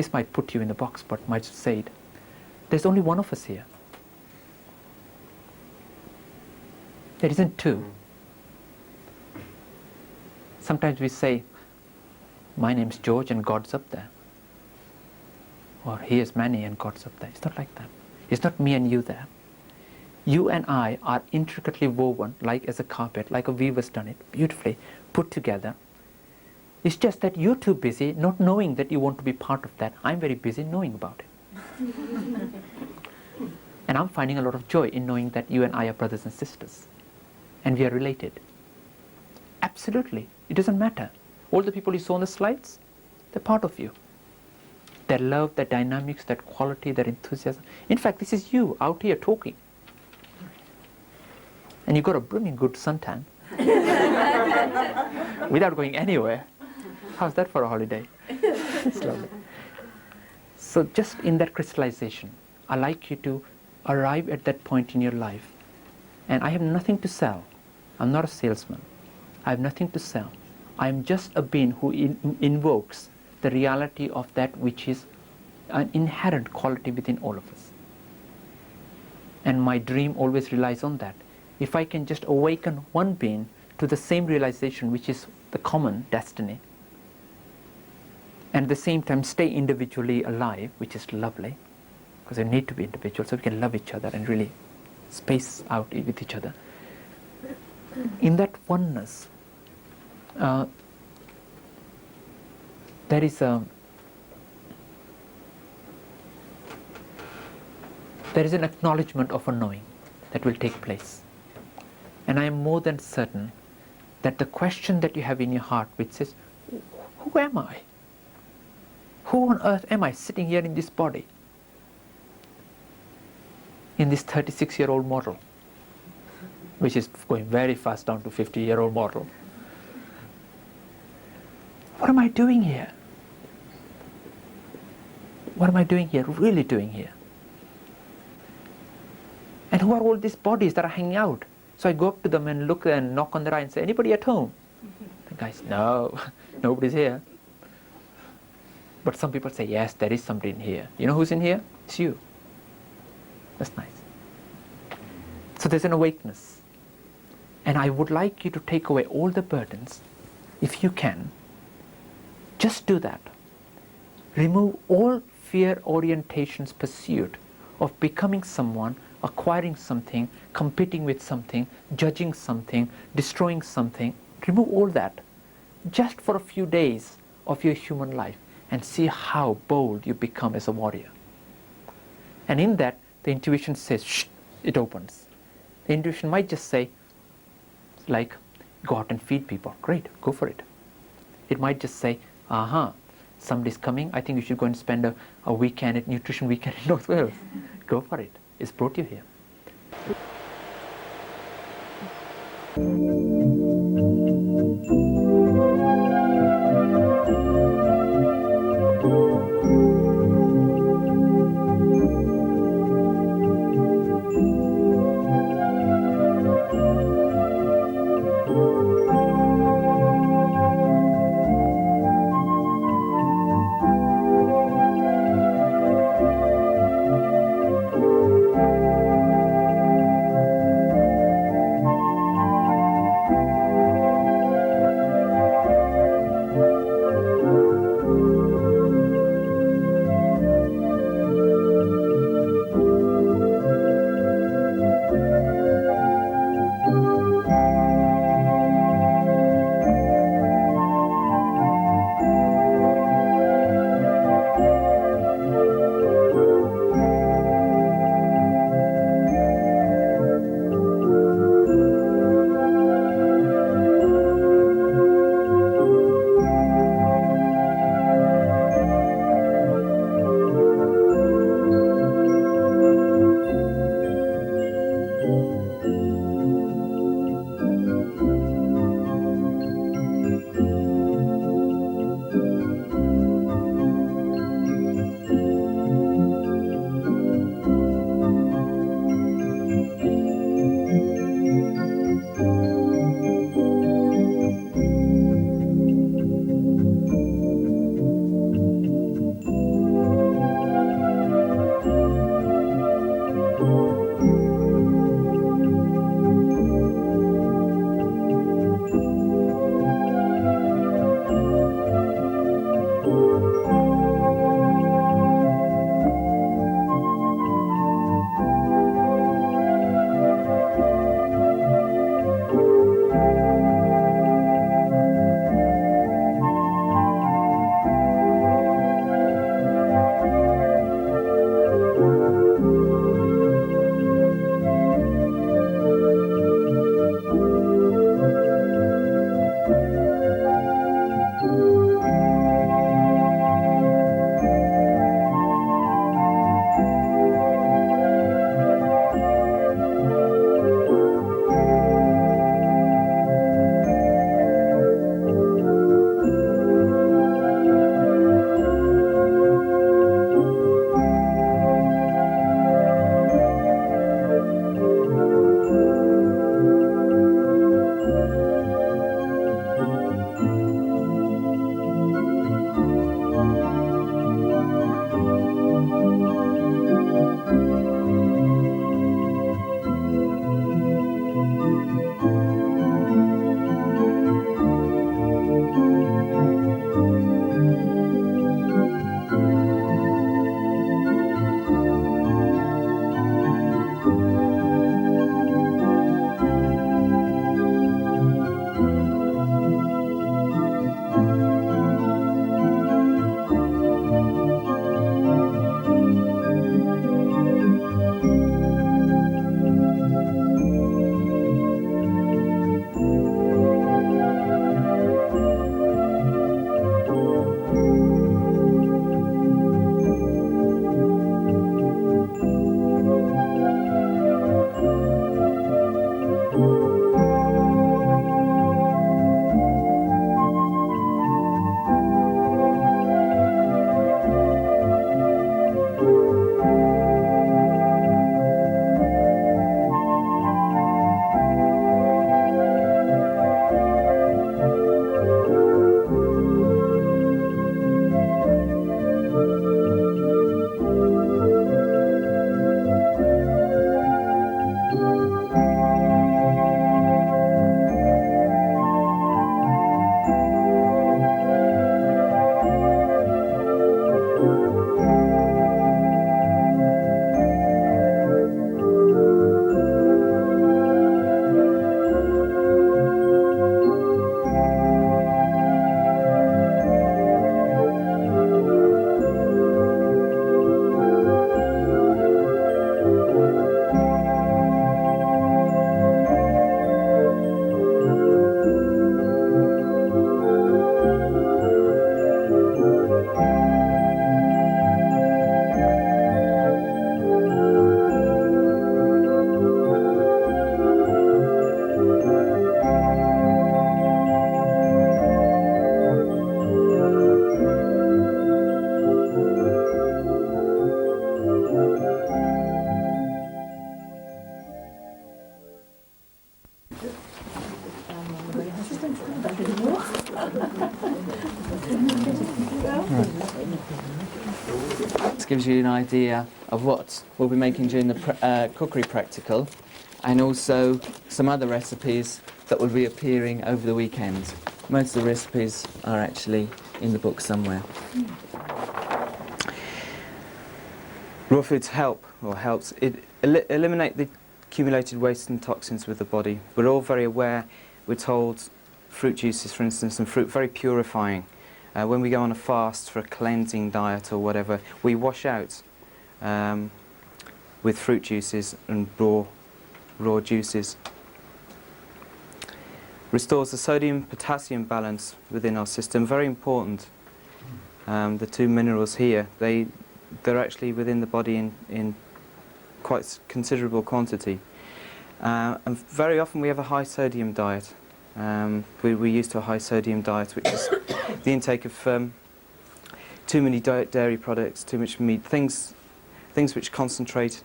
this might put you in the box, but might say it. There's only one of us here. There isn't two. Sometimes we say, my name's George and God's up there. Or here's Manny and God's up there. It's not like that. It's not me and you there. You and I are intricately woven, like as a carpet, like a weaver's done it, beautifully put together. It's just that you're too busy not knowing that you want to be part of that. I'm very busy knowing about it. And I'm finding a lot of joy in knowing that you and I are brothers and sisters. And we are related. Absolutely. It doesn't matter. All the people you saw on the slides, they're part of you. Their love, their dynamics, their quality, their enthusiasm. In fact, this is you out here talking. And you got a brimming good suntan. Without going anywhere. How's that for a holiday? It's lovely. So just in that crystallization, I like you to arrive at that point in your life. And I have nothing to sell. I'm not a salesman. I have nothing to sell. I am just a being who invokes the reality of that which is an inherent quality within all of us. And my dream always relies on that. If I can just awaken one being to the same realization, which is the common destiny, and at the same time stay individually alive, which is lovely, because we need to be individual so we can love each other and really space out with each other. In that oneness, there is an acknowledgement of a knowing that will take place. And I am more than certain that the question that you have in your heart which says, who am I? Who on earth am I sitting here in this body? In this 36-year-old model, which is going very fast down to 50-year-old model. What am I doing here? What am I doing here, really doing here? And who are all these bodies that are hanging out? So I go up to them and look and knock on their eye and say, anybody at home? The guys, no, nobody's here. But some people say, yes, there is somebody in here. You know who's in here? It's you. That's nice. So there's an awakeness. And I would like you to take away all the burdens, if you can. Just do that. Remove all fear orientation's pursuit of becoming someone, acquiring something, competing with something, judging something, destroying something. Remove all that just for a few days of your human life and see how bold you become as a warrior. And in that, the intuition says, shh, it opens. The intuition might just say, like, go out and feed people. Great, go for it. It might just say, somebody's coming, I think you should go and spend a weekend at nutrition weekend in North Wales. Go for it. It's brought you here. gives you an idea of what we'll be making during the cookery practical, and also some other recipes that will be appearing over the weekend. Most of the recipes are actually in the book somewhere. Raw foods helps eliminate the accumulated waste and toxins with the body. We're all very aware, we're told fruit juices, for instance, and fruit very purifying. When we go on a fast for a cleansing diet or whatever, we wash out with fruit juices and raw juices. Restores the sodium-potassium balance within our system, very important. The two minerals here, they're actually within the body in quite considerable quantity. And very often we have a high sodium diet. We're used to a high sodium diet, which is the intake of too many dairy products, too much meat, things which concentrate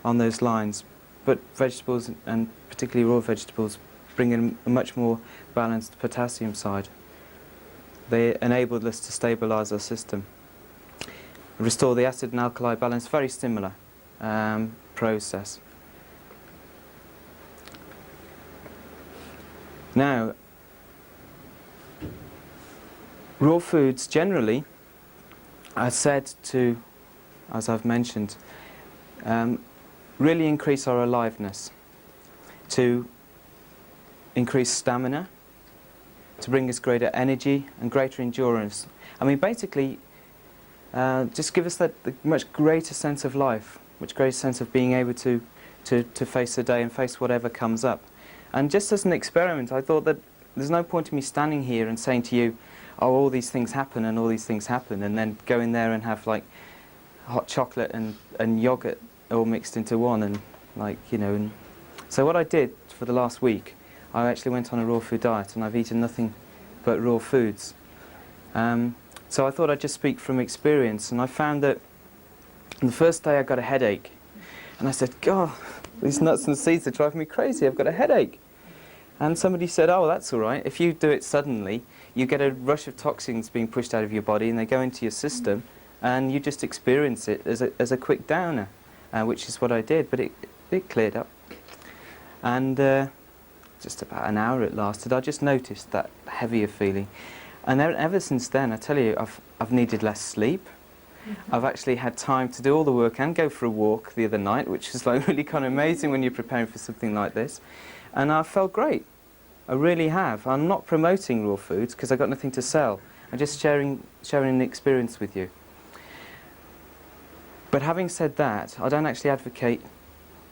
on those lines. But vegetables, and particularly raw vegetables, bring in a much more balanced potassium side. They enabled us to stabilise our system. Restore the acid and alkali balance, very similar process. Now, raw foods generally are said to, as I've mentioned, really increase our aliveness, to increase stamina, to bring us greater energy and greater endurance. I mean, basically, just give us that much greater sense of life, much greater sense of being able to face the day and face whatever comes up. And just as an experiment, I thought that there's no point in me standing here and saying to you, oh, all these things happen and all these things happen, and then go in there and have like hot chocolate and yogurt all mixed into one, and like, you know. And so what I did for the last week, I actually went on a raw food diet, and I've eaten nothing but raw foods. So I thought I'd just speak from experience, and I found that on the first day I got a headache, and I said, God, these nuts and seeds are driving me crazy, I've got a headache. And somebody said, oh, that's all right, if you do it suddenly, you get a rush of toxins being pushed out of your body, and they go into your system, and you just experience it as a quick downer, which is what I did, but it cleared up. And just about an hour it lasted. I just noticed that heavier feeling. And ever since then, I tell you, I've needed less sleep. I've actually had time to do all the work and go for a walk the other night, which is like really kind of amazing when you're preparing for something like this. And I felt great. I really have. I'm not promoting raw foods because I've got nothing to sell. I'm just sharing an experience with you. But having said that, I don't actually advocate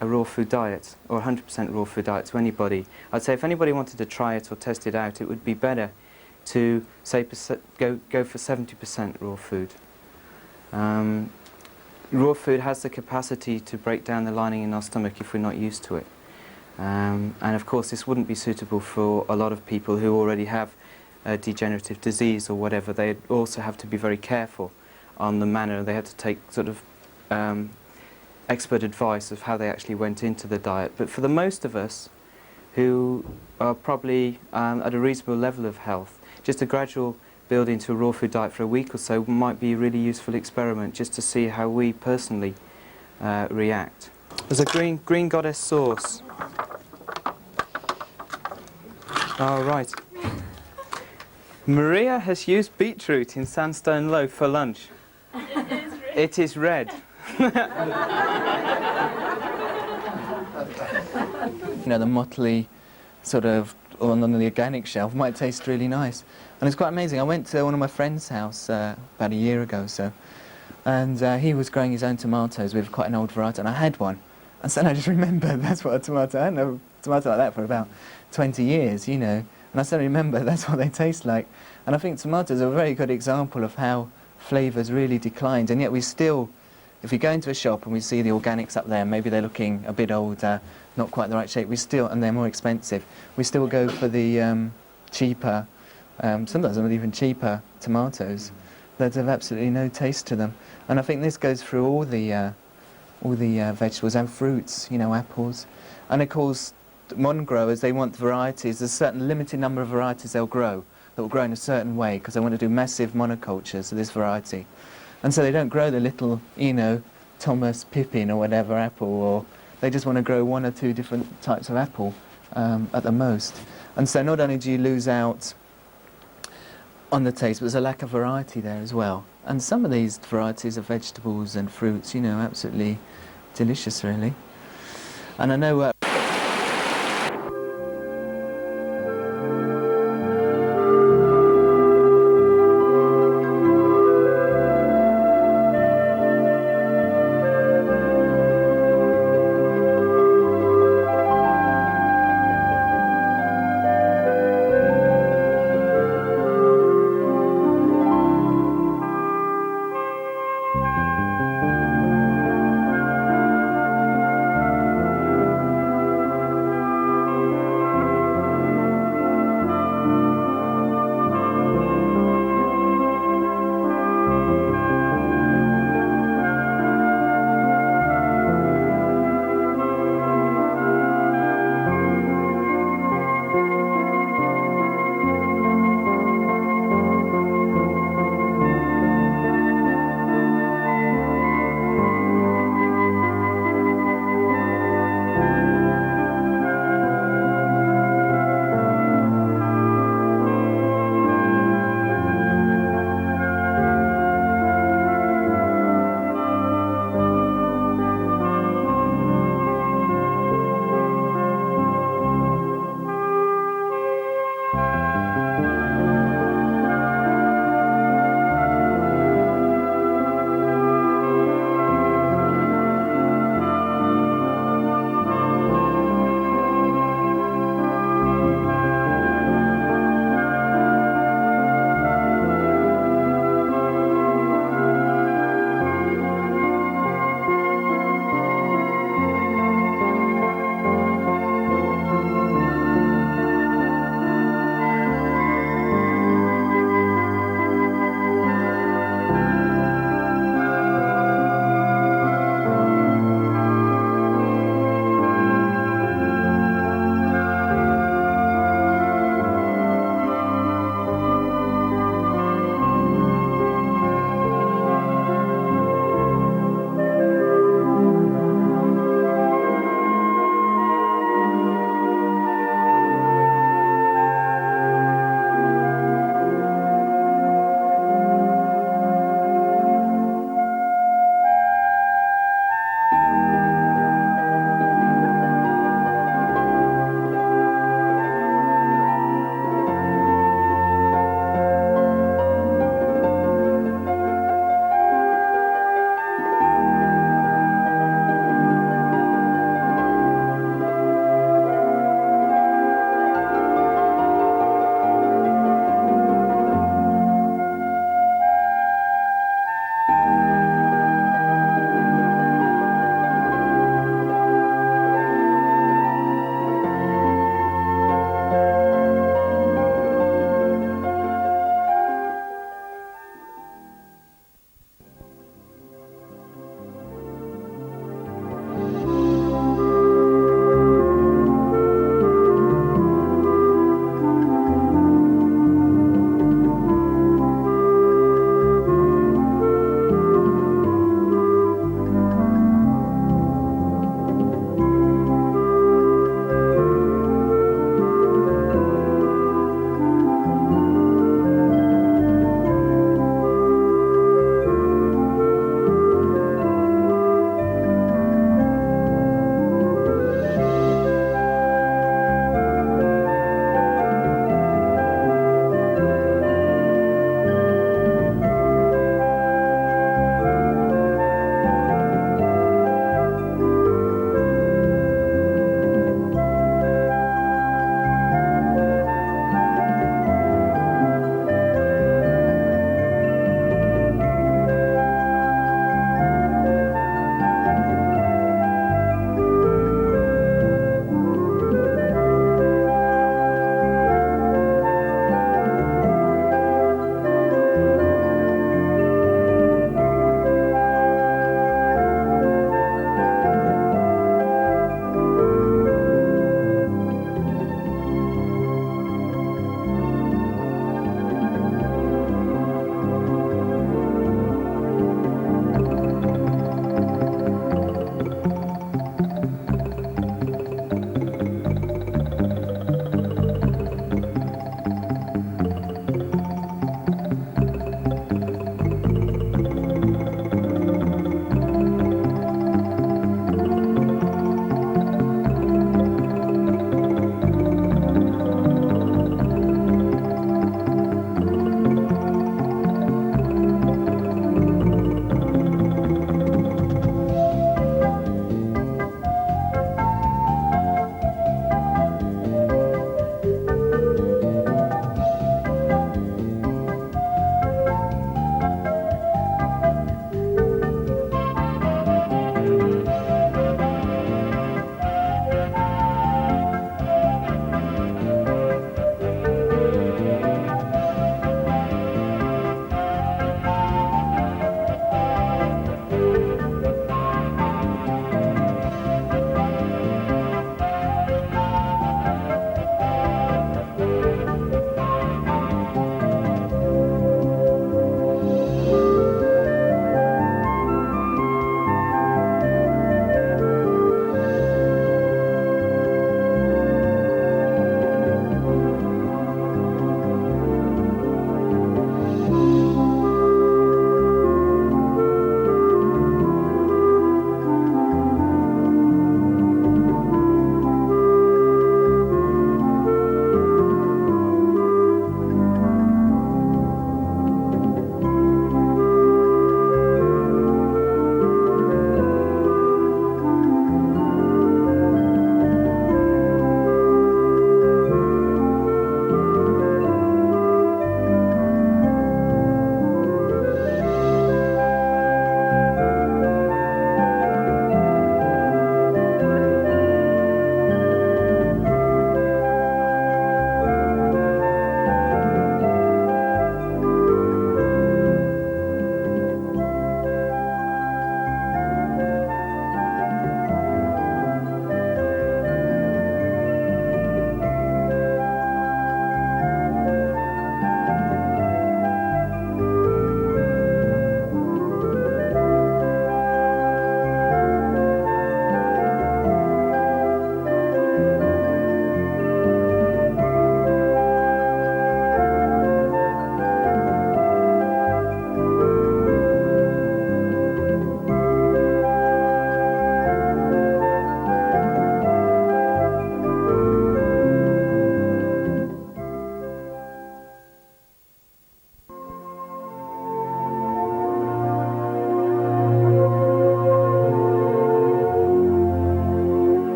a raw food diet or 100% raw food diet to anybody. I'd say if anybody wanted to try it or test it out, it would be better to say go for 70% raw food. Raw food has the capacity to break down the lining in our stomach if we're not used to it. And of course this wouldn't be suitable for a lot of people who already have a degenerative disease or whatever. They also have to be very careful on the manner. They have to take sort of expert advice of how they actually went into the diet. But for the most of us who are probably at a reasonable level of health, just a gradual build into a raw food diet for a week or so might be a really useful experiment just to see how we personally react. There's a green goddess sauce. Oh, right. Maria has used beetroot in sandstone loaf for lunch. It is red. You know, the motley sort of on the organic shelf might taste really nice. And it's quite amazing. I went to one of my friend's house about a year ago or so, and he was growing his own tomatoes with quite an old variety, and I had one. And so I just remembered that's what a tomato, I hadn't had a tomato like that for about 20 years, you know. And I suddenly remember that's what they taste like. And I think tomatoes are a very good example of how flavours really declined, and yet we still, if we go into a shop and we see the organics up there, maybe they're looking a bit older, not quite the right shape, we still, and they're more expensive, we still go for the cheaper, sometimes even cheaper tomatoes that have absolutely no taste to them. And I think this goes through all the vegetables and fruits, you know, apples. And of course, modern growers, they want varieties. There's a certain limited number of varieties they'll grow that will grow in a certain way because they want to do massive monocultures of this variety. And so they don't grow the little, Thomas Pippin or whatever apple, or they just want to grow 1 or 2 different types of apple at the most. And so not only do you lose out on the taste, but there's a lack of variety there as well. And some of these varieties of vegetables and fruits, absolutely delicious, really. And I know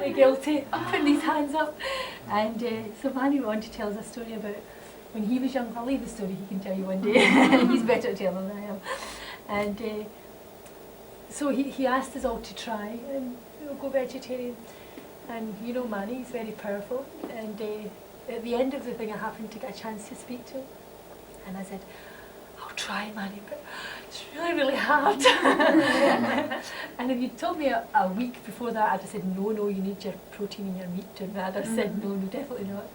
absolutely guilty. I'm putting these hands up. And so Manny wanted to tell us a story about when he was young. I'll leave the story, he can tell you one day. He's better at telling than I am. And so he asked us all to try and go vegetarian. And you know Manny, he's very powerful. And at the end of the thing, I happened to get a chance to speak to him. And I said, I'll try, Manny, but it's really, really hard. And if you'd told me a week before that, I'd have said, no, you need your protein in your meat. And I'd have said, no, definitely not.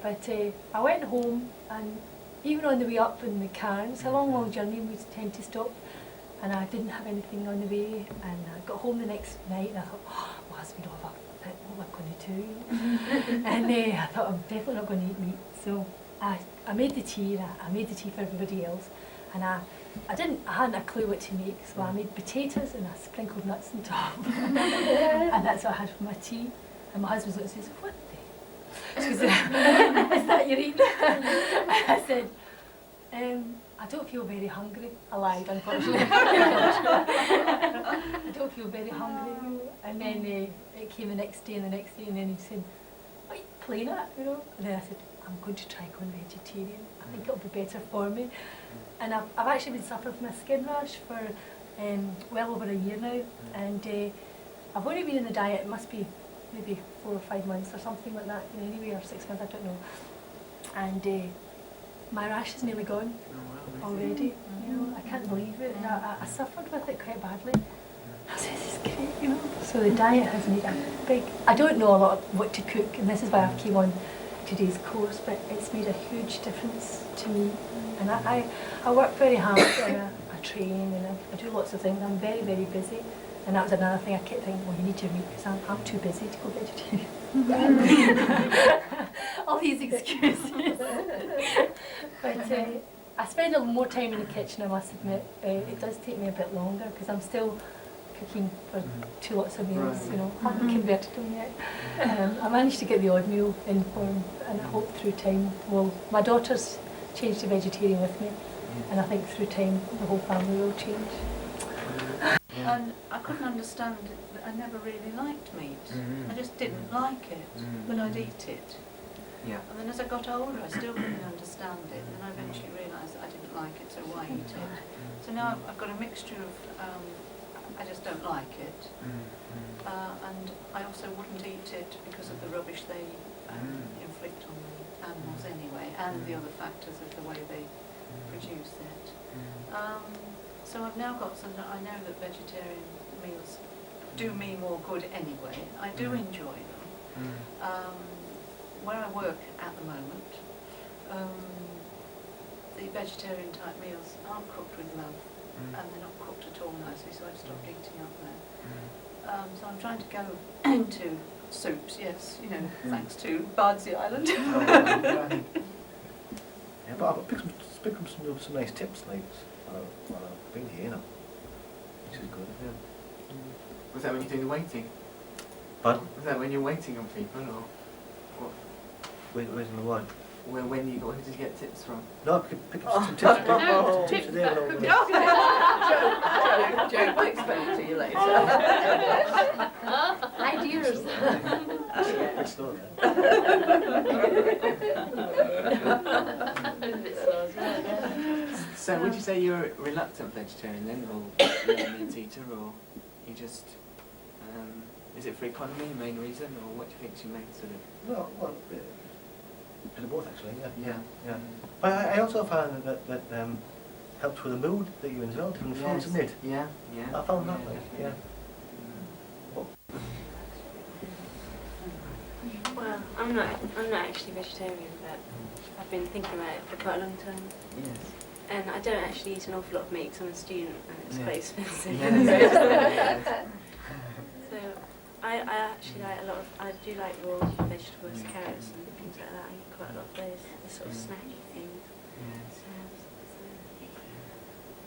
But I went home, and even on the way up in the car, it's a long journey, we tend to stop, and I didn't have anything on the way, and I got home the next night, and I thought, oh, my husband, what am I going to do? And I thought, I'm definitely not going to eat meat. So I made the tea, and I made the tea for everybody else, and I hadn't a clue what to make, so I made potatoes and I sprinkled nuts on top. And that's what I had for my tea. And my husband looked and says, what the? She said, is that your eating? I said, I don't feel very hungry. I lied, unfortunately. I don't feel very hungry. And then it came the next day, and then he said, what are you playing at, you know? And then I said, I'm going to try going vegetarian. I think it'll be better for me. And I've actually been suffering from a skin rash for well over a year now. And I've only been in the diet, it must be maybe 4 or 5 months or something like that, anyway, or 6 months, I don't know. And my rash is nearly gone already. You know, I can't believe it. And I suffered with it quite badly. I said, this is great, you know. So the diet has made a big. I don't know a lot of what to cook, and this is why I came on today's course, but it's made a huge difference to me. And I work very hard, and I train, and I do lots of things. I'm very, very busy. And that was another thing I kept thinking, well, you need your meat, because I'm too busy to go vegetarian. All these excuses. But I spend a little more time in the kitchen, I must admit. It does take me a bit longer, because I'm still cooking for 2 lots of meals, you know. I haven't converted them yet. I managed to get the odd meal in for them, and I hope through time, well, my daughter's changed to vegetarian with me, and I think through time the whole family will change. And I couldn't understand it. I never really liked meat. I just didn't like it, but I'd eat it. Yeah. And then as I got older, I still couldn't understand it, and I eventually realised that I didn't like it, so why eat it? So now I've got a mixture of, I just don't like it, and I also wouldn't eat it because of the rubbish they inflict on the animals anyway, and the other factors of the way they produce it. So I've now got some, I know that vegetarian meals do me more good anyway. I do enjoy them. Where I work at the moment, the vegetarian type meals aren't cooked with love, and they're not cooked at all nicely, so I've stopped eating up there. So I'm trying to go into soups, yes, you know, thanks to Bardsey Island. Yeah, but I've picked up some nice tips, like, while I've been here, you know, which is good. Yeah. Was that when you're doing the waiting? Pardon? Was that when you're waiting on people, or what? Where's my wife? Where did you get tips from? No, I picked up some tips. Some tips today when I was Joe will explain it to you later. Ideas. Good story. So would you say you're a reluctant vegetarian then, or you're a meat eater, or you just, is it for economy, main reason, or what do you think's your main sort of? No, well, bit of both actually, yeah. Yeah. But I also found that helps with the mood that you're in as well, different foods, isn't it? Yeah, I found that, like, yeah. Well, I'm not actually vegetarian, but I've been thinking about it for quite a long time. Yes. And I don't actually eat an awful lot of meat because I'm a student and it's quite expensive. Yes. So I actually like a lot of, I do like raw vegetables, carrots and things like that. I eat quite a lot of those, the sort of snacky things. Yes. So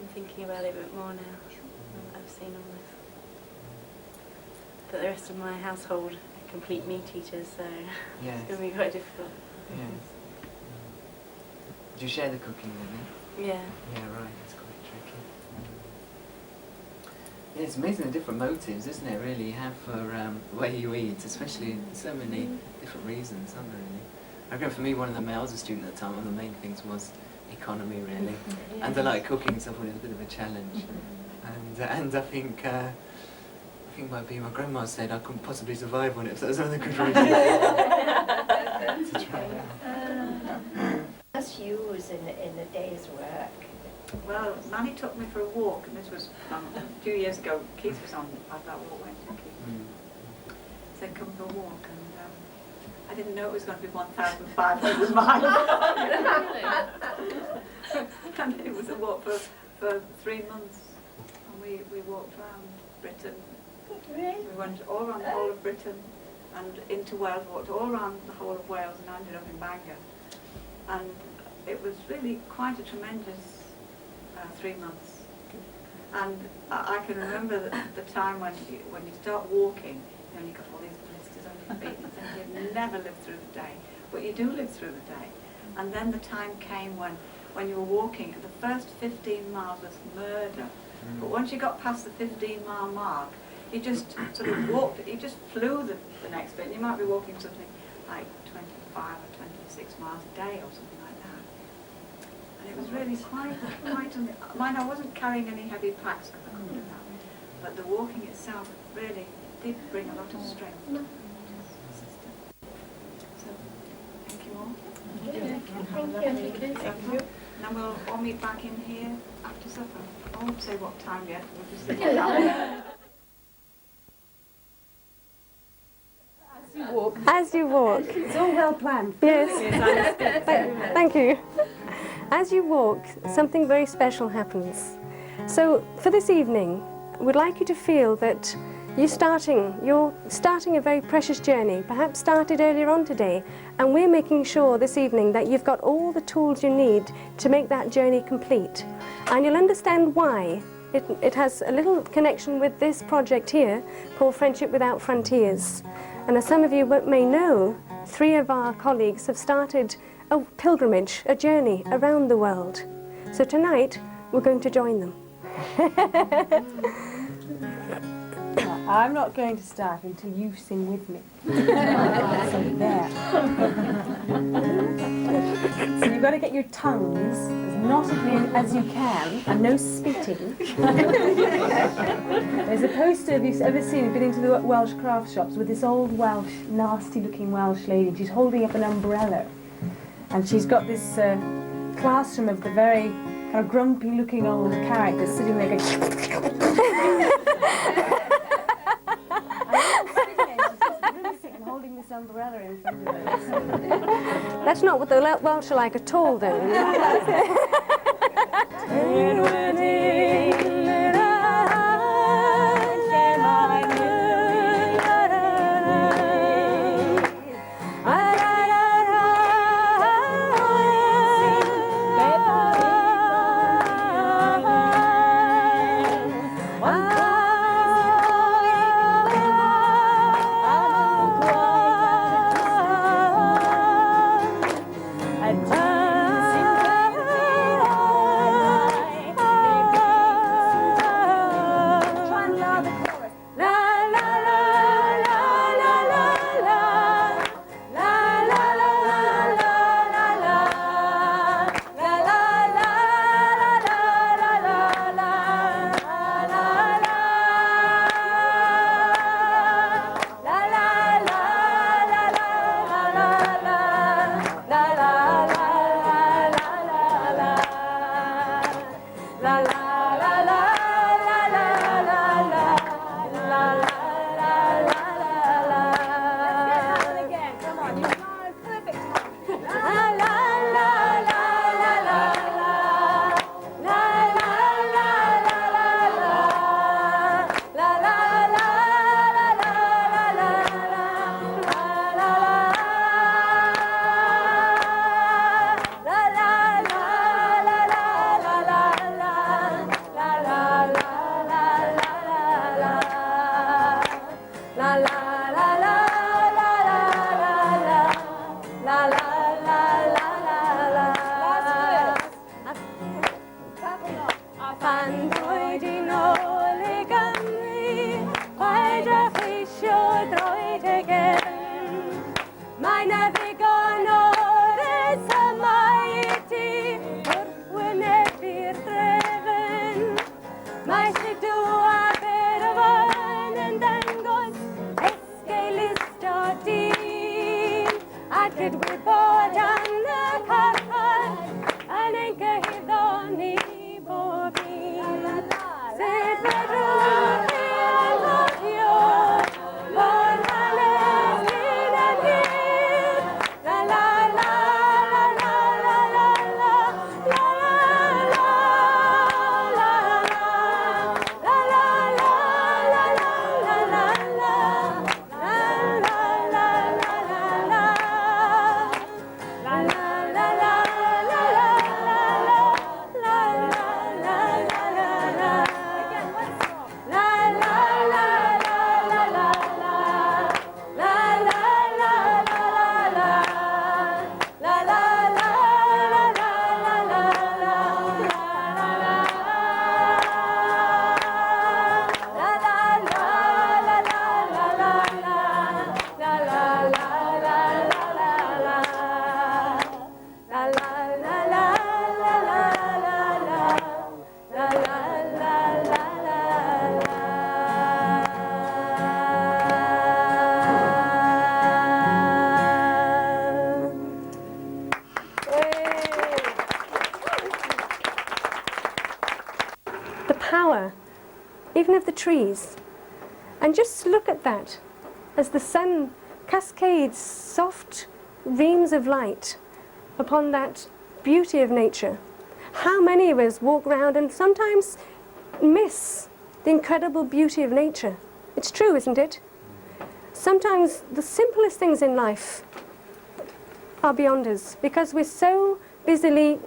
I'm thinking about it a bit more now. I've seen all this. But the rest of my household are complete meat eaters, so Yes. it's going to be quite difficult. Yes. Do you share the cooking with them? Yeah. Yeah, right, it's quite tricky. Yeah, it's amazing the different motives, isn't it, really, you have for the way you eat, especially so many different reasons, aren't there, really? I remember for me, one of the I was a student at the time, one of the main things was economy, really. And I like cooking, so I thought it was a bit of a challenge. And I think might be my grandma said I couldn't possibly survive on it, so that was another good reason to try it out. What's yours in a day's work? Well, Manny took me for a walk, and this was a few years ago. Keith was on that walk, went to Keith. Said, come for a walk, and I didn't know it was going to be 1,500 miles. And it was a walk for 3 months, and we walked around Britain. We went all around the whole of Britain and into Wales, walked all around the whole of Wales, and ended up in Bangor. And it was really quite a tremendous 3 months. And I can remember the time when you start walking, you've got all these blisters on your feet, and you think you'd never live through the day. But you do live through the day. And then the time came when you were walking, and the first 15 miles was murder. But once you got past the 15-mile mark, you just sort of walked, you just flew the next bit. You might be walking something like 25 or 26 miles a day or something like that. And it was really quite mind, I wasn't carrying any heavy packs because I couldn't do that. But the walking itself really did bring a lot of strength to the system. So, thank you all. Thank you. And then we'll all meet back in here after supper. I won't say what time yet, we'll just say what time. As you walk. It's all well planned. Yes. Thank you. As you walk, something very special happens. So for this evening, we'd like you to feel that you're starting a very precious journey, perhaps started earlier on today, and we're making sure this evening that you've got all the tools you need to make that journey complete. And you'll understand why. It has a little connection with this project here called Friendship Without Frontiers. And as some of you may know, 3 of our colleagues have started a pilgrimage, a journey around the world. So tonight, we're going to join them. I'm not going to start until you sing with me. So there. So you've got to get your tongues as knotted in as you can, and no spitting. There's a poster, have you ever seen, been into the Welsh craft shops, with this old Welsh, nasty-looking Welsh lady, and she's holding up an umbrella. And she's got this classroom of the very kind of grumpy-looking old characters sitting there going... This umbrella in front of us. That's not what the Welsh are like at all, though. treute geben. Meine Veganore samaiti, urwene wir treven. Meiste du aberevan and then goes eskelista din. I could we bought on the carpet and anchor hid on the bobine. Said the room of your Lord Hallelujah. La la la la la la la la la la the power, even of the trees. And just look at that as the sun cascades soft reams of light upon that beauty of nature. How many of us walk around and sometimes miss the incredible beauty of nature? It's true, isn't it? Sometimes the simplest things in life are beyond us because we're so busily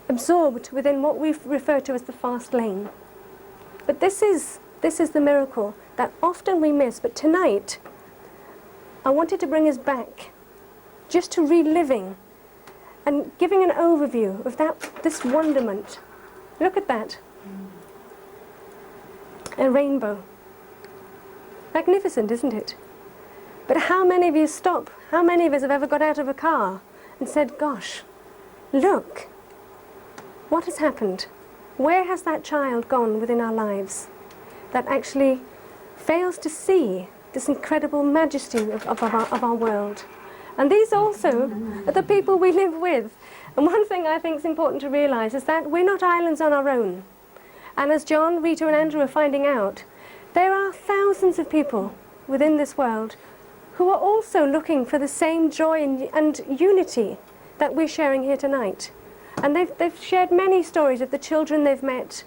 absorbed within what we refer to as the fast lane. But this is the miracle that often we miss. But tonight, I wanted to bring us back just to reliving and giving an overview of this wonderment. Look at that. A rainbow. Magnificent, isn't it? But how many of you stop? How many of us have ever got out of a car and said, gosh, look, what has happened? Where has that child gone within our lives that actually fails to see this incredible majesty of our world? And these also are the people we live with. And one thing I think is important to realise is that we're not islands on our own. And as John, Rita and Andrew are finding out, there are thousands of people within this world who are also looking for the same joy and unity that we're sharing here tonight. And they've shared many stories of the children they've met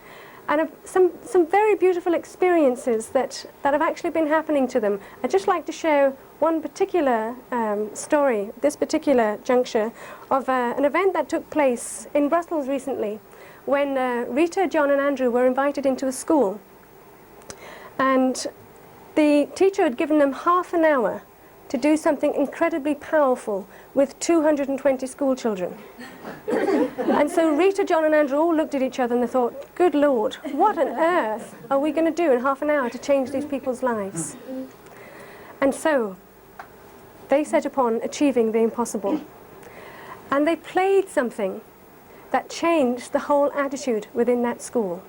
and of some very beautiful experiences that have actually been happening to them. I'd just like to share one particular story, this particular juncture, of an event that took place in Brussels recently when Rita, John and Andrew were invited into a school. And the teacher had given them half an hour to do something incredibly powerful with 220 school children. And so Rita, John and Andrew all looked at each other and they thought, good Lord, what on earth are we going to do in half an hour to change these people's lives? And so they set upon achieving the impossible. And they played something that changed the whole attitude within that school.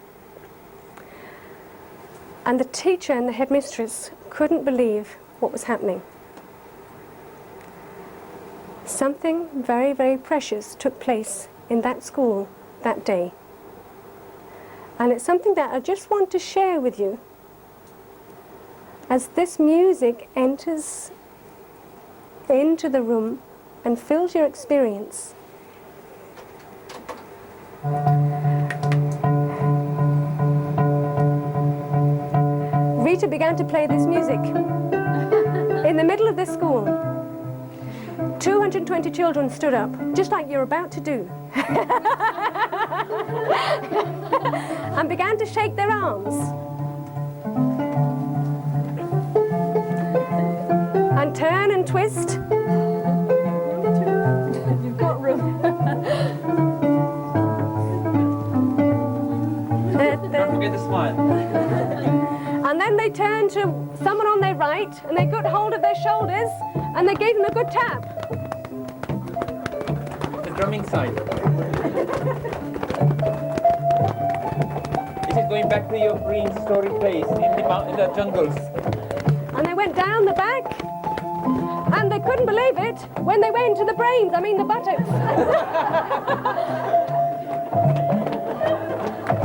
And the teacher and the headmistress couldn't believe what was happening. Something very, very precious took place in that school that day. And it's something that I just want to share with you as this music enters into the room and fills your experience. Rita began to play this music in the middle of this school. 220 children stood up, just like you're about to do, and began to shake their arms and turn and twist. You've got room. Don't forget to smile. And then they turned to, some someone on their right, and they got hold of their shoulders, and they gave them a good tap. The drumming side. This is going back to your prehistoric place in the jungles. And they went down the back, and they couldn't believe it when they went to the brains, I mean the buttocks.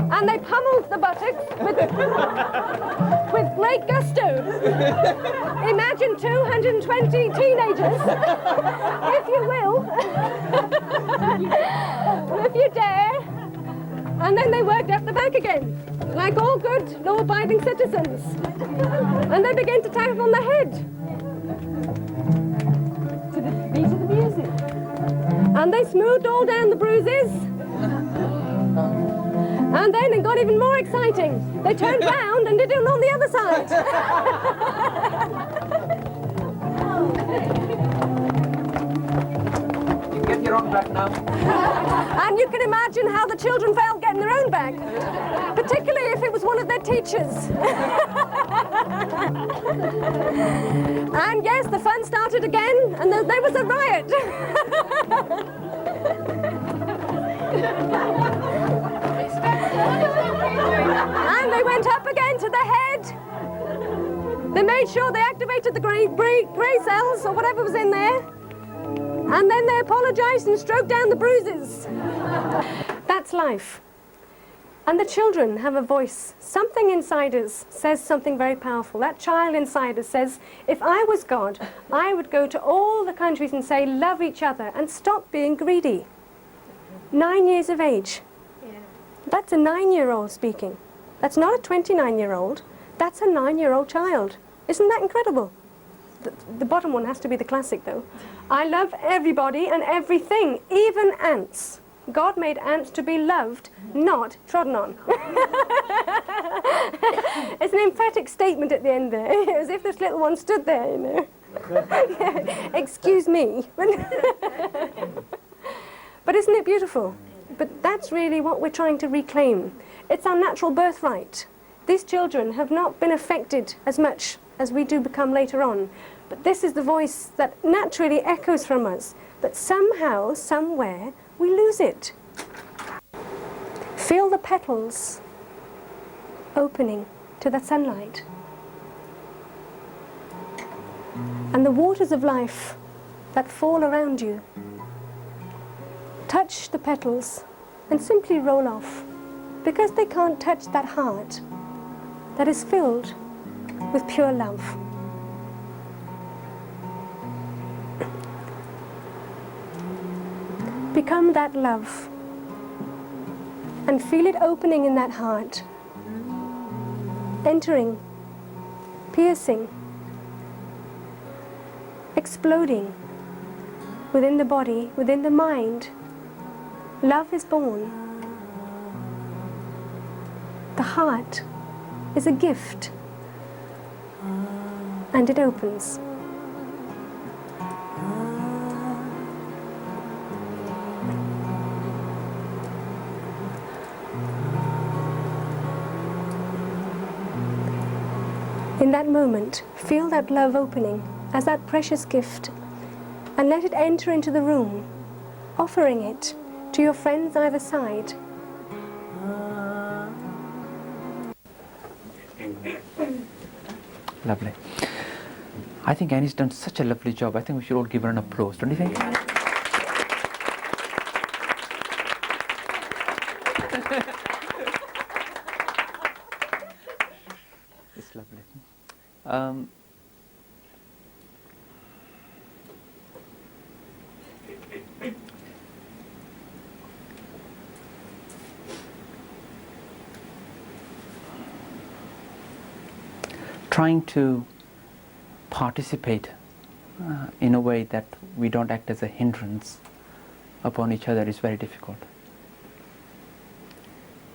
And they pummeled the buttocks with great gusto. Imagine 220 teenagers, if you will, if you dare. And then they worked up the back again, like all good law-abiding citizens. And they began to tap on the head. To the beat of the music. And they smoothed all down the bruises. And then it got even more exciting. They turned round and did it on the other side. You get your own back now. And you can imagine how the children felt getting their own back, particularly if it was one of their teachers. And yes, the fun started again, and there was a riot. And they went up again to the head. They made sure they activated the grey cells or whatever was in there. And then they apologised and stroked down the bruises. That's life. And the children have a voice. Something inside us says something very powerful. That child inside us says, if I was God, I would go to all the countries and say, love each other and stop being greedy. 9 years of age. That's a 9-year-old speaking. That's not a 29-year-old. That's a 9-year-old child. Isn't that incredible? The bottom one has to be the classic, though. I love everybody and everything, even ants. God made ants to be loved, not trodden on. It's an emphatic statement at the end there, as if this little one stood there, you know. Excuse me. But isn't it beautiful? But that's really what we're trying to reclaim. It's our natural birthright. These children have not been affected as much as we do become later on. But this is the voice that naturally echoes from us. But somehow, somewhere, we lose it. Feel the petals opening to the sunlight. And the waters of life that fall around you. Touch the petals and simply roll off, because they can't touch that heart that is filled with pure love. Become that love and feel it opening in that heart, entering, piercing, exploding within the body, within the mind. Love is born. The heart is a gift, and it opens. In that moment, feel that love opening as that precious gift, and let it enter into the room, offering it to your friends either side. Lovely. I think Annie's done such a lovely job. I think we should all give her an applause, don't you think? It's lovely. Trying to participate in a way that we don't act as a hindrance upon each other is very difficult,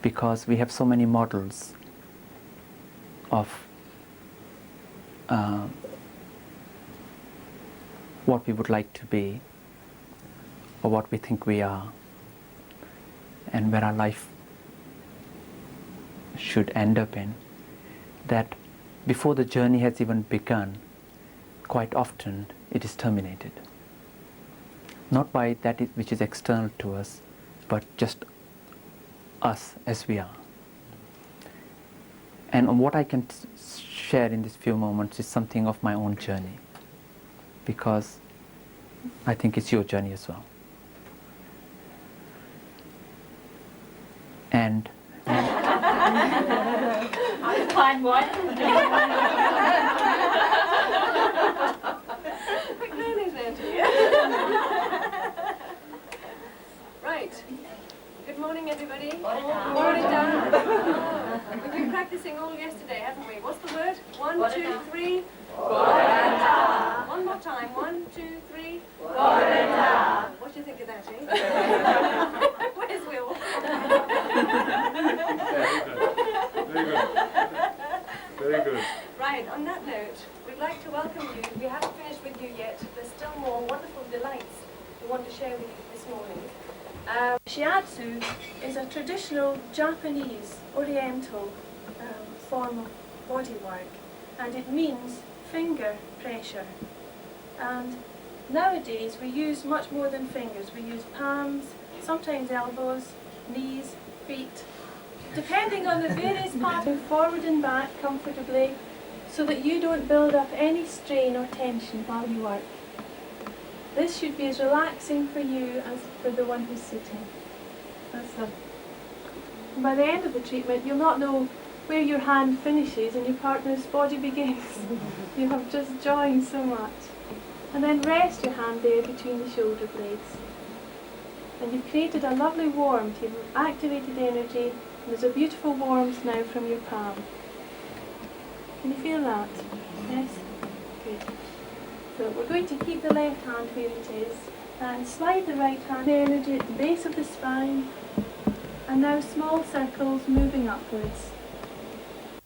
because we have so many models of what we would like to be or what we think we are, and where our life should end up in, that before the journey has even begun, quite often it is terminated. Not by that which is external to us, but just us as we are. And what I can share in these few moments is something of my own journey, because I think it's your journey as well. And I'll find one. Right. Good morning, everybody. Morning. Morning, Dan. We've been practicing all yesterday, haven't we? What's the word? 1, 2, 3. One more time. 1, 2, 3. What do you think of that, eh? Where's Will? Very good. Right, on that note, we'd like to welcome you. We haven't finished with you yet. There's still more wonderful delights we want to share with you this morning. Shiatsu is a traditional Japanese, oriental form of body work, and it means finger pressure. And nowadays we use much more than fingers. We use palms, sometimes elbows, knees, feet, depending on the various parts. Move forward and back comfortably so that you don't build up any strain or tension while you work. This should be as relaxing for you as for the one who's sitting. That's it. And by the end of the treatment, you'll not know where your hand finishes and your partner's body begins. You have just joined so much. And then rest your hand there between the shoulder blades. And you've created a lovely warmth. You've activated energy. And there's a beautiful warmth now from your palm. Can you feel that? Yes? Good. So we're going to keep the left hand where it is and slide the right hand energy at the base of the spine, and now small circles moving upwards.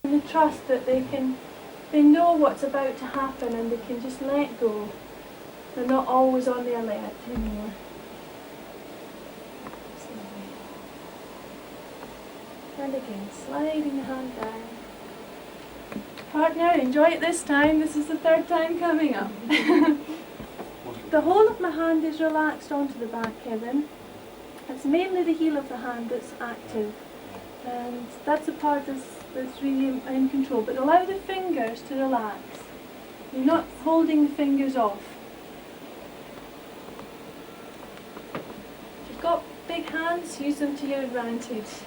And trust that they know what's about to happen and they can just let go. They're not always on the alert anymore. And again, sliding the hand down. Partner, enjoy it this time. This is the third time coming up. The whole of my hand is relaxed onto the back, Kevin. It's mainly the heel of the hand that's active. And that's the part that's really in control. But allow the fingers to relax. You're not holding the fingers off. If you've got big hands, use them to your advantage.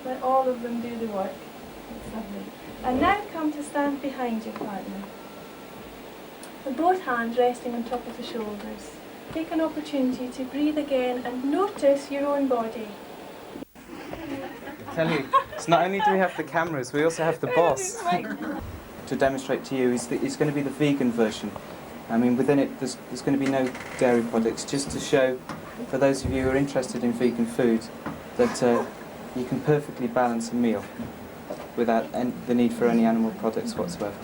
Let all of them do the work. That's lovely. And now come to stand behind your partner. With both hands resting on top of the shoulders. Take an opportunity to breathe again and notice your own body. I tell you, it's not only do we have the cameras, we also have the boss. To demonstrate to you is going to be the vegan version. I mean, within it, there's going to be no dairy products, just to show, for those of you who are interested in vegan food, that you can perfectly balance a meal without the need for any animal products whatsoever.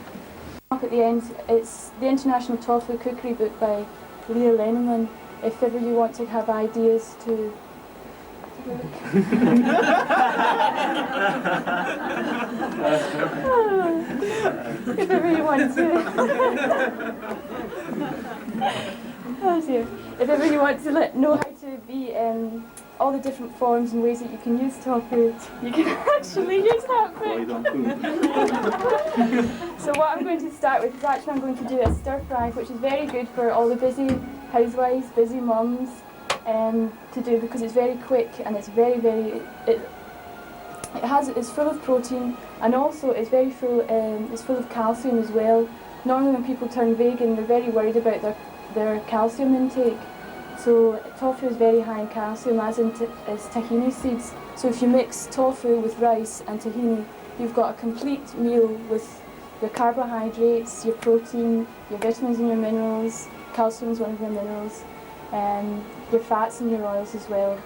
At the end, it's the International Tofu Cookery book by Leah Lenneman. If ever you want to have ideas to... if ever you want to... oh dear. If ever you want to know how to be all the different forms and ways that you can use tofu, you can actually use that book. So what I'm going to start with is actually I'm going to do a stir fry, which is very good for all the busy housewives, busy mums, to do, because it's very quick and it's it's full of protein, and also it's very full. It's full of calcium as well. Normally when people turn vegan, they're very worried about their calcium intake. So tofu is very high in calcium, as is tahini seeds. So if you mix tofu with rice and tahini, you've got a complete meal with your carbohydrates, your protein, your vitamins and your minerals. Calcium is one of your minerals, your fats and your oils as well.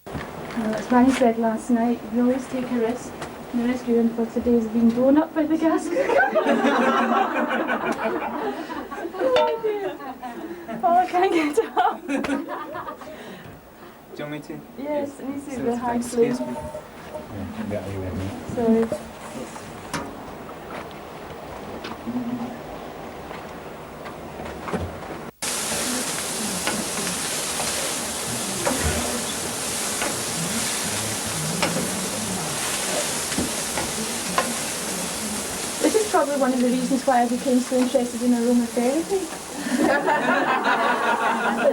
As Manny said last night, we always take a risk. And the risk you're in for today is being blown up by the gas cooker. Oh dear. Oh, I can't get up. Do you want me to? Yes, it needs to be the hand Excuse sleeve. me. Sorry. This is probably one of the reasons why I became so interested in aromatherapy.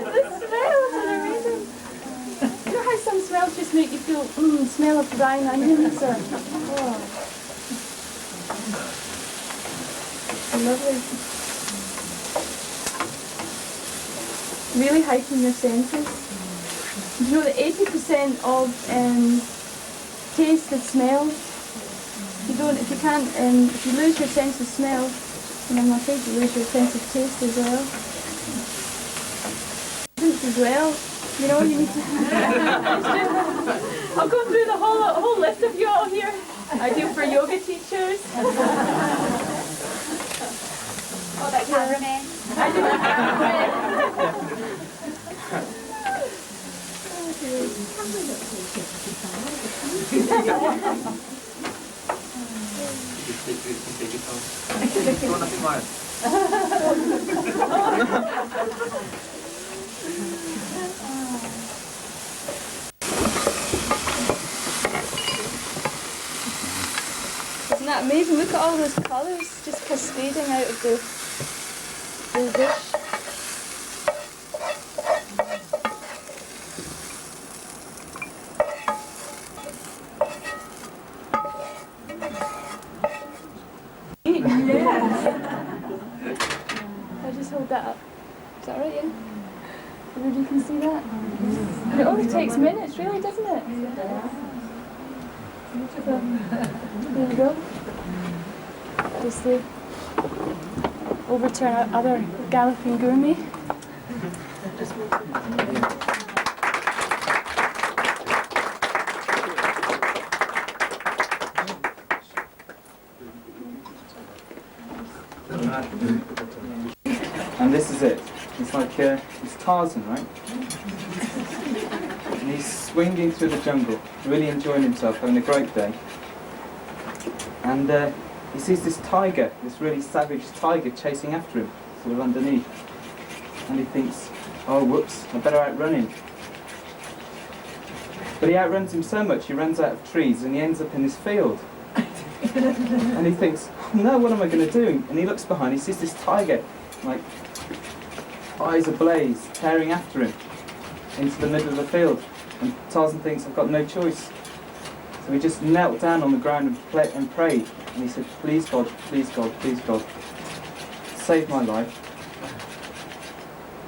The smells are amazing. You know how some smells just make you feel, smell of brine onions or, lovely. Really heighten your senses. Do you know that 80% of taste is smell? If you lose your sense of smell, then I think you lose your sense of taste as well. As well, you know, you need to. I'll go through the whole list of you all here. Ideal for yoga teachers. Oh, that cameraman. I do have Isn't that amazing? Look at all those colours just cascading out of the dish. I'll just hold that up. Is that right, yeah? Everybody can see that? It only takes minutes, really, doesn't it? So, there you go. Just to overturn our other galloping gourmet. And this is it. It's like it's Tarzan, right? And he's swinging through the jungle, really enjoying himself, having a great day. And he sees this tiger, this really savage tiger chasing after him, sort of underneath. And he thinks, oh whoops, I better outrun him. But he outruns him so much, he runs out of trees and he ends up in this field. And he thinks, no, what am I going to do? And he looks behind, he sees this tiger, like, eyes ablaze, tearing after him into the middle of the field. And Tarzan thinks, I've got no choice. So he just knelt down on the ground and prayed. And he said, please God, please God, please God, save my life.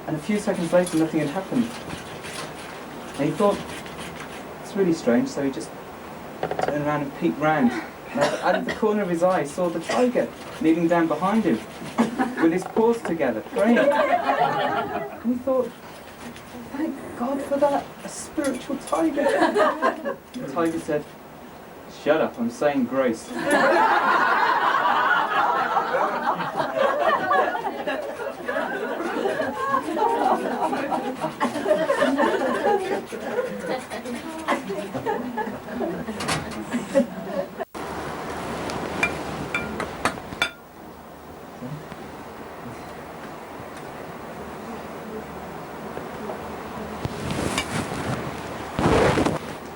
And a few seconds later, nothing had happened. And he thought, it's really strange, so he just turned around and peeked round. And out of the corner of his eye, he saw the tiger kneeling down behind him, with his paws together, praying. And he thought, thank God for that, a spiritual tiger. The tiger said, shut up, I'm saying grace.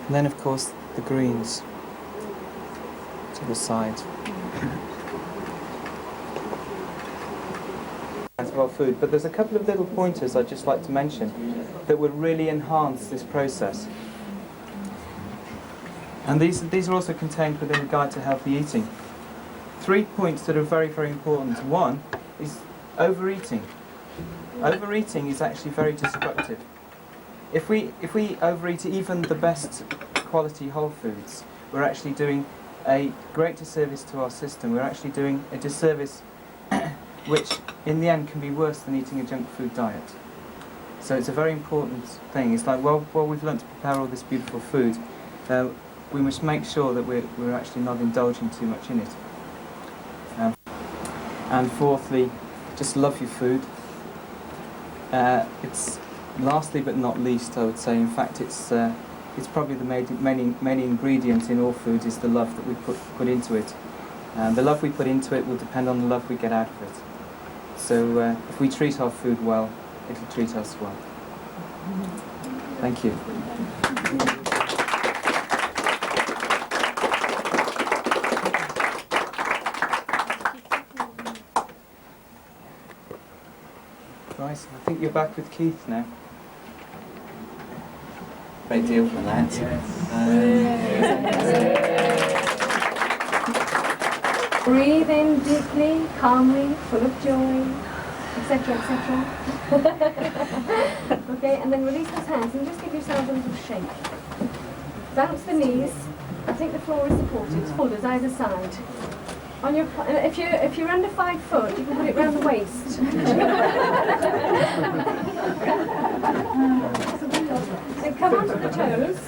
And then, of course, the greens to the side. Of our food, but there's a couple of little pointers I'd just like to mention that would really enhance this process. And these are also contained within the Guide to Healthy Eating. 3 points that are very, very important. One is overeating. Overeating is actually very destructive. If we overeat even the best quality whole foods, we're actually doing a great disservice to our system. We're actually doing a disservice which in the end can be worse than eating a junk food diet. So it's a very important thing. It's like, well, we've learnt to prepare all this beautiful food, we must make sure that we're actually not indulging too much in it. And fourthly, just love your food. It's lastly but not least, I would say, in fact, it's probably the main ingredient in all food is the love that we put into it. The love we put into it will depend on the love we get out of it. So if we treat our food well, it'll treat us well. Thank you. Right, I think you're back with Keith now. Great deal for that. Breathe in deeply, calmly, full of joy, etc., etc. Okay, and then release those hands and just give yourselves a little shake. Bounce the knees. I think the floor is supported. Shoulders either side. On your, if you're under 5 foot, you can put it round the waist. And come onto the toes,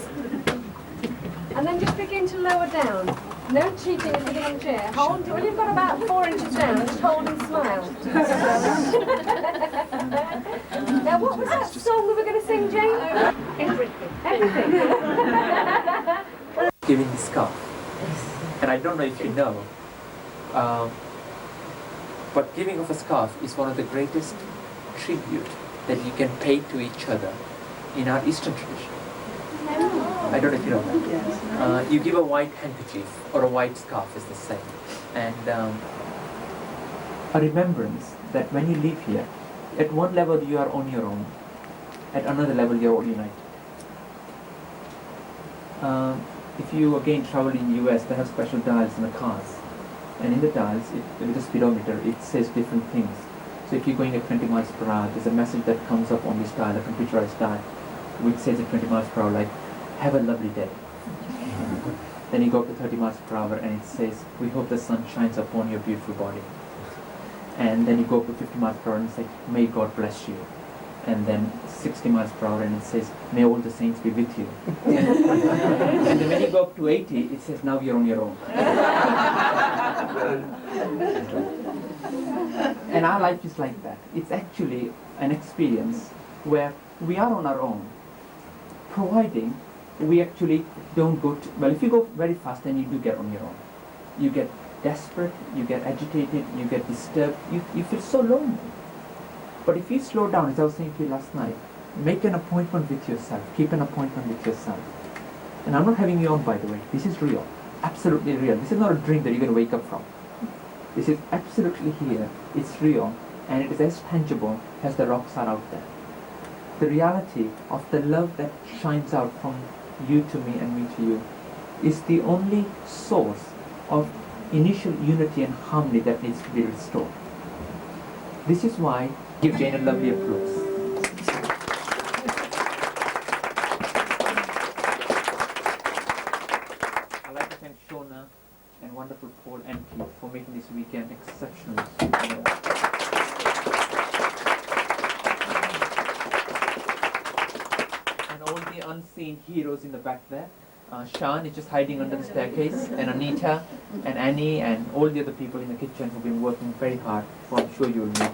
and then just begin to lower down. No cheating as you get on the chair. Hold when you've got about 4 inches down. Just hold and smile. Now, what was that song we were going to sing, Jane? Everything. Everything. Giving the scarf, and I don't know if you know, but giving of a scarf is one of the greatest tribute that you can pay to each other in our Eastern tradition. I don't know if you know that. You give a white handkerchief or a white scarf is the same. And a remembrance that when you live here, at one level you are on your own, at another level you are all united. If you again travel in the US, they have special dials in the cars. And in the dials, with the speedometer, it says different things. So if you're going at 20 miles per hour, there's a message that comes up on this dial, a computerized dial, which says at 20 miles per hour, like, have a lovely day. Then you go up to 30 miles per hour and it says, we hope the sun shines upon your beautiful body. And then you go up to 50 miles per hour and it's like, may God bless you. And then 60 miles per hour and it says, may all the saints be with you. And then when you go up to 80, it says, now you're on your own. And our life is like that. It's actually an experience where we are on our own, providing we actually don't go to, well, if you go very fast, then you do get on your own. You get desperate, you get agitated, you get disturbed, you feel so lonely. But if you slow down, as I was saying to you last night, make an appointment with yourself, keep an appointment with yourself. And I'm not having you on, by the way. This is real, absolutely real. This is not a dream that you're going to wake up from. This is absolutely here, it's real, and it is as tangible as the rocks are out there. The reality of the love that shines out from you to me and me to you is the only source of initial unity and harmony that needs to be restored. This is why, give Jane a lovely applause. I'd like to thank Shona and wonderful Paul and Keith for making this weekend exceptional. And all the unseen heroes in the back there. Sean is just hiding under the staircase, and Anita and Annie and all the other people in the kitchen who've been working very hard, who I'm sure you'll meet.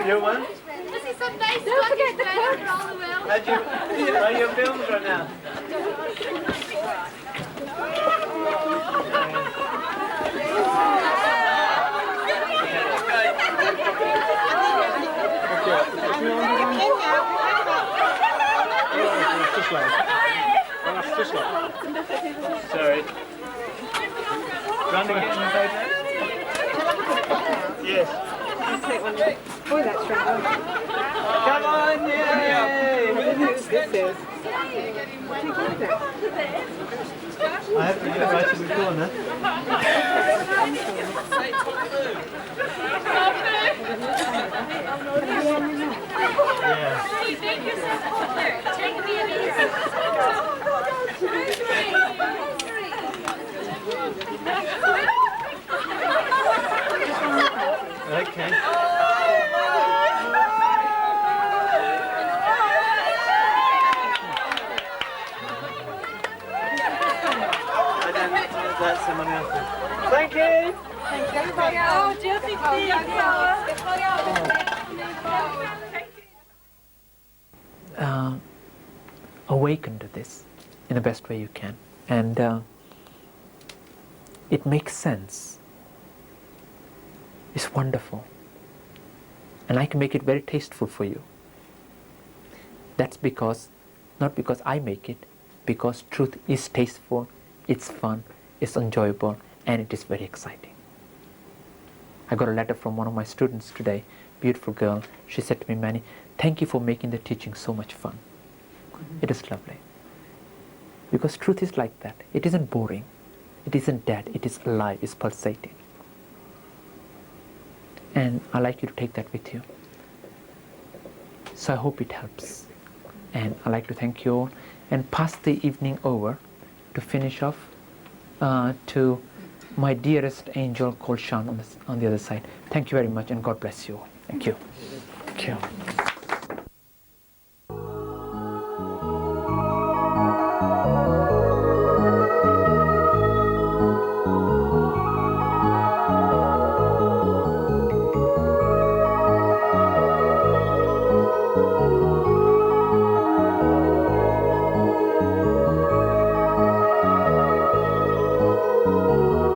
You one? This is some nice Don't forget the weather all the way. Are your films right now? Sorry. Run again, baby. Yes. Oh, that's right. Come on, yay! This is. I have to get right in the corner. Yeah. Thank you so much. Take me a Thank you. Awaken to this in the best way you can, and it makes sense. It's wonderful, and I can make it very tasteful for you. That's because, not because I make it, because truth is tasteful, it's fun, it's enjoyable, and it is very exciting. I got a letter from one of my students today, beautiful girl. She said to me, Manny, thank you for making the teaching so much fun. It is lovely. Because truth is like that. It isn't boring. It isn't dead. It is alive. It's pulsating. And I'd like you to take that with you. So I hope it helps. And I'd like to thank you all and pass the evening over to finish off to my dearest angel called Shan on the other side. Thank you very much, and God bless you all. Thank you. Thank you.